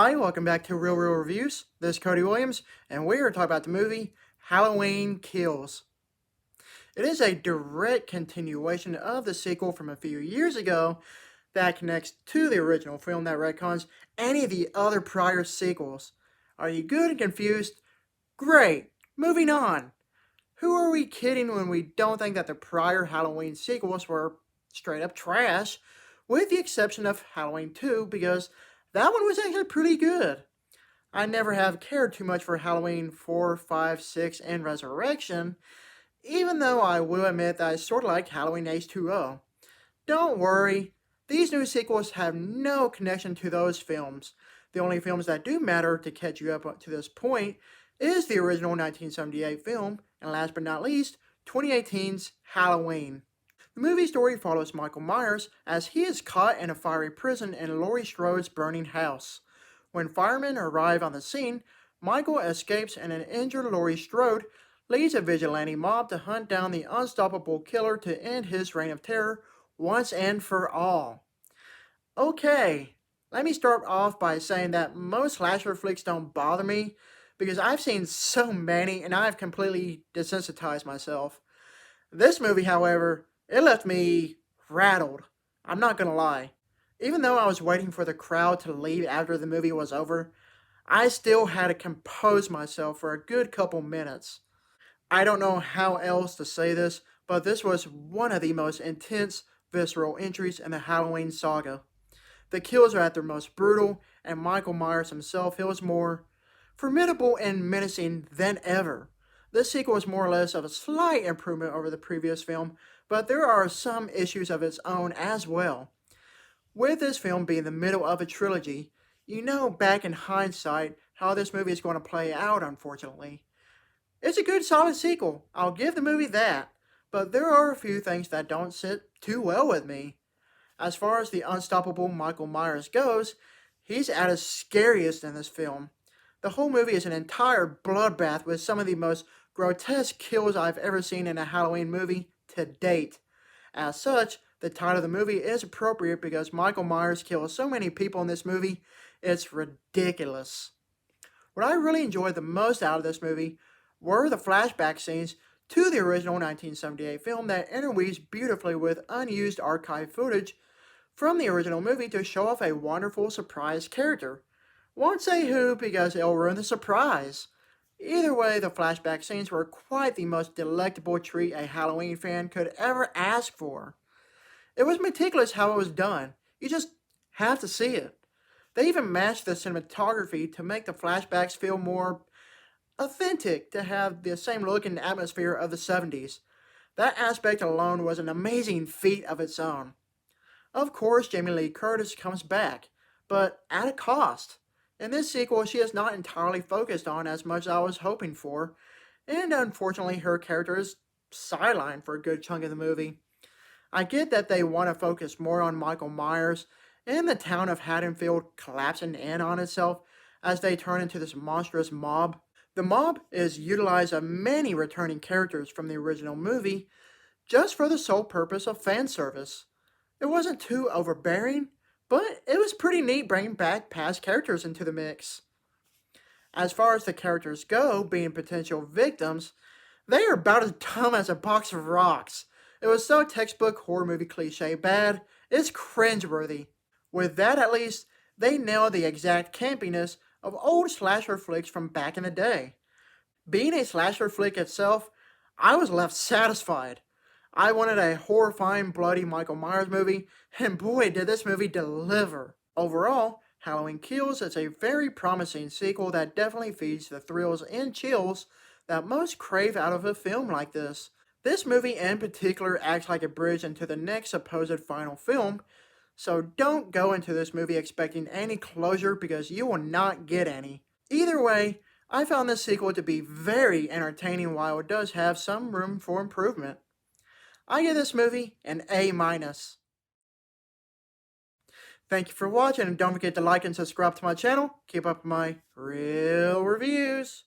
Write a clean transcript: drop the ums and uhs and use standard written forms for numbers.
Hi, welcome back to Real Reviews. This is Cody Williams, and we are talking about the movie Halloween Kills. It is a direct continuation of the sequel from a few years ago that connects to the original film that retcons any of the other prior sequels. Are you good and confused? Great! Moving on! Who are we kidding when we don't think that the prior Halloween sequels were straight up trash, with the exception of Halloween 2, because that one was actually pretty good. I never have cared too much for Halloween 4, 5, 6, and Resurrection, even though I will admit that I sort of like Halloween H2O. Don't worry, these new sequels have no connection to those films. The only films that do matter to catch you up to this point is the original 1978 film, and last but not least, 2018's Halloween. The movie story follows Michael Myers as he is caught in a fiery prison in Laurie Strode's burning house. When firemen arrive on the scene, Michael escapes and an injured Laurie Strode leads a vigilante mob to hunt down the unstoppable killer to end his reign of terror once and for all. Okay, let me start off by saying that most slasher flicks don't bother me because I've seen so many and I've completely desensitized myself. This movie, however, it left me rattled. I'm not gonna lie. Even though I was waiting for the crowd to leave after the movie was over, I still had to compose myself for a good couple minutes. I don't know how else to say this, but this was one of the most intense, visceral entries in the Halloween saga. The kills are at their most brutal, and Michael Myers himself feels more formidable and menacing than ever. This sequel is more or less of a slight improvement over the previous film, but there are some issues of its own as well. With this film being the middle of a trilogy, you know back in hindsight how this movie is going to play out, unfortunately. It's a good solid sequel, I'll give the movie that, but there are a few things that don't sit too well with me. As far as the unstoppable Michael Myers goes, he's at his scariest in this film. The whole movie is an entire bloodbath with some of the most grotesque kills I've ever seen in a Halloween movie to date. As such, the title of the movie is appropriate because Michael Myers kills so many people in this movie, it's ridiculous. What I really enjoyed the most out of this movie were the flashback scenes to the original 1978 film that interweaves beautifully with unused archive footage from the original movie to show off a wonderful surprise character. Won't say who because it'll ruin the surprise. Either way, the flashback scenes were quite the most delectable treat a Halloween fan could ever ask for. It was meticulous how it was done. You just have to see it. They even matched the cinematography to make the flashbacks feel more authentic, to have the same look and atmosphere of the 70s. That aspect alone was an amazing feat of its own. Of course, Jamie Lee Curtis comes back, but at a cost. In this sequel, she is not entirely focused on as much as I was hoping for, and unfortunately her character is sidelined for a good chunk of the movie. I get that they want to focus more on Michael Myers and the town of Haddonfield collapsing in on itself as they turn into this monstrous mob. The mob is utilized of many returning characters from the original movie just for the sole purpose of fan service. It wasn't too overbearing, but it was pretty neat bringing back past characters into the mix. As far as the characters go, being potential victims, they are about as dumb as a box of rocks. It was so textbook horror movie cliche bad, it's cringeworthy. With that at least, they nailed the exact campiness of old slasher flicks from back in the day. Being a slasher flick itself, I was left satisfied. I wanted a horrifying, bloody Michael Myers movie, and boy did this movie deliver. Overall, Halloween Kills is a very promising sequel that definitely feeds the thrills and chills that most crave out of a film like this. This movie in particular acts like a bridge into the next supposed final film, so don't go into this movie expecting any closure because you will not get any. Either way, I found this sequel to be very entertaining while it does have some room for improvement. I give this movie an A-. Thank you for watching, and don't forget to like and subscribe to my channel. Keep up my real reviews.